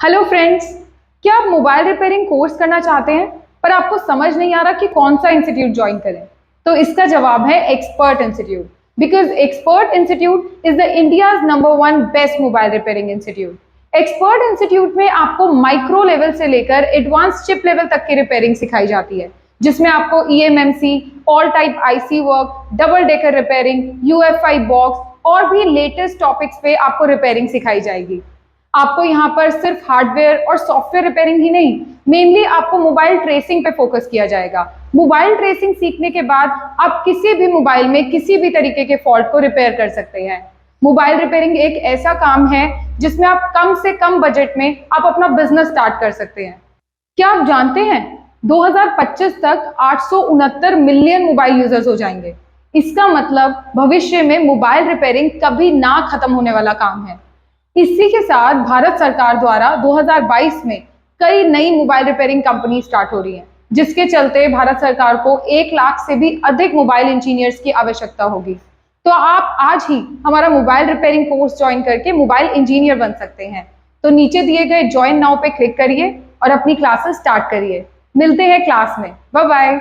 Hello friends, क्या आप mobile repairing course करना चाहते हैं पर आपको समझ नहीं आ रहा कि कौन सा इंस्टीट्यूट ज्वाइन करें? तो इसका जवाब है expert institute. Because expert institute is the India's number 1 best mobile repairing institute. Expert institute में आपको माइक्रो लेवल से लेकर एडवांस चिप लेवल तक की रिपेयरिंग सिखाई जाती है, जिसमें आपको EMMC, all type IC work, double decker repairing, UFI box और भी लेटेस्ट टॉपिक्स पे आपको रिपेयरिंग सिखाई जाएगी। आपको यहाँ पर सिर्फ हार्डवेयर और सॉफ्टवेयर रिपेयरिंग ही नहीं, मेनली आपको मोबाइल ट्रेसिंग पे फोकस किया जाएगा। मोबाइल ट्रेसिंग सीखने के बाद आप किसी भी मोबाइल में किसी भी तरीके के फॉल्ट को रिपेयर कर सकते हैं। मोबाइल रिपेयरिंग एक ऐसा काम है जिसमें आप कम से कम बजट में आप अपना बिजनेस स्टार्ट कर सकते हैं। क्या आप जानते हैं 2025 तक 869 मिलियन मोबाइल यूजर्स हो जाएंगे। इसका मतलब भविष्य में मोबाइल रिपेयरिंग कभी ना खत्म होने वाला काम है। इसी के साथ भारत सरकार द्वारा 2022 में कई नई मोबाइल रिपेयरिंग कंपनी स्टार्ट हो रही हैं, जिसके चलते भारत सरकार को 1 लाख से भी अधिक मोबाइल इंजीनियर्स की आवश्यकता होगी। तो आप आज ही हमारा मोबाइल रिपेयरिंग कोर्स ज्वाइन करके मोबाइल इंजीनियर बन सकते हैं। तो नीचे दिए गए ज्वाइन नाउ पे क्लिक करिए और अपनी क्लासेस स्टार्ट करिए। मिलते हैं क्लास में। Bye bye.